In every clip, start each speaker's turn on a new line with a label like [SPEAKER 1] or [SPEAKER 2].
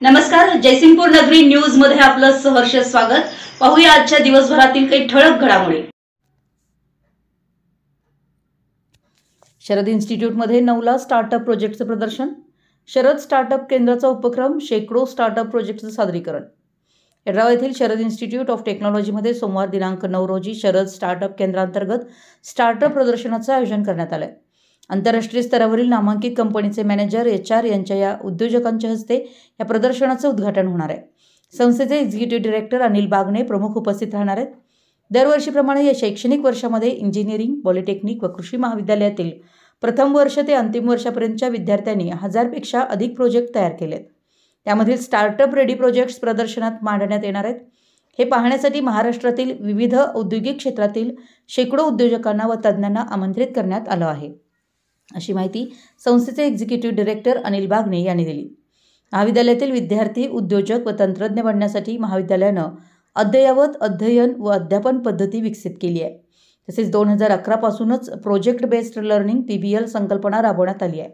[SPEAKER 1] नमस्कार, जयसिंगपूर नगरी न्यूज मध्ये आपलं सहर्ष स्वागत। पाहूया आजच्या दिवसभरातील काही ठळक घडामोडी। शरद इन्स्टिट्यूट मध्ये 9ला स्टार्टअप प्रोजेक्टचं प्रदर्शन। शरद स्टार्टअप केंद्राचा उपक्रम, शेकडो स्टार्टअप प्रोजेक्टचं सादरीकरण। यड्राव येथील शरद इन्स्टिट्यूट ऑफ टेक्नॉलॉजी मध्ये सोमवार दिनांक 9 रोजी शरद स्टार्टअप केंद्रांतर्गत स्टार्टअप प्रदर्शनाचं आयोजन करण्यात आलं। आंतरराष्ट्रीय स्तरावरील नामांकित कंपनीचे मॅनेजर HR यांच्या या उद्योजकांच्या हस्ते या प्रदर्शनाचं उद्घाटन होणार आहे। संस्थेचे एक्झिक्युटिव्ह डायरेक्टर अनिल बागणे प्रमुख उपस्थित राहणार आहेत। दरवर्षीप्रमाणे या शैक्षणिक वर्षामध्ये इंजिनिअरिंग, पॉलिटेक्निक व कृषी महाविद्यालयातील प्रथम वर्ष ते अंतिम वर्षापर्यंतच्या विद्यार्थ्यांनी 1000 पेक्षा अधिक प्रोजेक्ट तयार केलेत। त्यामधील स्टार्टअप रेडी प्रोजेक्ट्स प्रदर्शनात मांडण्यात येणार आहेत। हे पाहण्यासाठी महाराष्ट्रातील विविध औद्योगिक क्षेत्रातील शेकडो उद्योजकांना व तज्ज्ञांना आमंत्रित करण्यात आलं आहे, अशी माहिती संस्थेचे एक्झिक्युटिव्ह डायरेक्टर अनिल बागणे यांनी दिली। महाविद्यालयातील विद्यार्थी, उद्योजक व तंत्रज्ञ बनण्यासाठी महाविद्यालयानं अद्ययावत अध्ययन व अध्यापन पद्धती विकसित केली आहे। तसेच 2011 पासूनच प्रोजेक्ट बेस्ड लर्निंग PBL संकल्पना राबवण्यात आली आहे।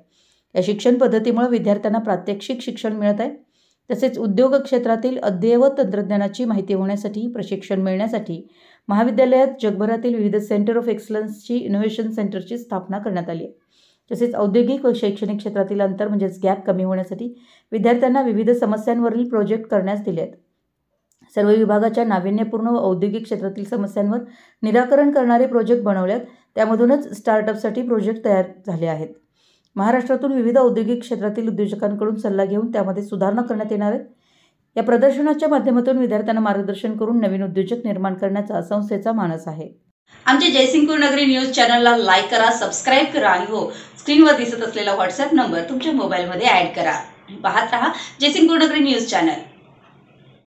[SPEAKER 1] या शिक्षण पद्धतीमुळे विद्यार्थ्यांना प्रात्यक्षिक शिक्षण मिळत आहे। तसेच उद्योग क्षेत्रातील अद्ययावत तंत्रज्ञानाची माहिती होण्यासाठी, प्रशिक्षण मिळण्यासाठी महाविद्यालयात जगभरातील विविध सेंटर ऑफ एक्सलन्सची इनोव्हेशन सेंटरची स्थापना करण्यात आली आहे। तसेच औद्योगिक व शैक्षणिक क्षेत्रातील अंतर म्हणजेच गॅप कमी होण्यासाठी विद्यार्थ्यांना विविध समस्यांवरील प्रोजेक्ट करण्यास दिले आहेत। सर्व विभागाच्या नाविन्यपूर्ण व औद्योगिक क्षेत्रातील समस्यांवर निराकरण करणारे प्रोजेक्ट बनवल्यात। त्यामधूनच स्टार्टअपसाठी प्रोजेक्ट तयार झाले आहेत। महाराष्ट्रातून विविध औद्योगिक क्षेत्रातील उद्योजकांकडून सल्ला घेऊन त्यामध्ये सुधारणा करण्यात येणार आहेत। या प्रदर्शनाच्या माध्यमातून विद्यार्थ्यांना मार्गदर्शन करून नवीन उद्योजक निर्माण करण्याचा संस्थेचा मानस आहे। आमच्या जयसिंगपूर नगरी न्यूज चॅनलला लाईक करा, सबस्क्राइब करा आणि हो, स्क्रीनवर दिसत असलेला व्हॉट्सअप नंबर तुमच्या मोबाईलमध्ये ॲड करा। पाहत रहा जयसिंगपूर नगरी न्यूज चॅनल।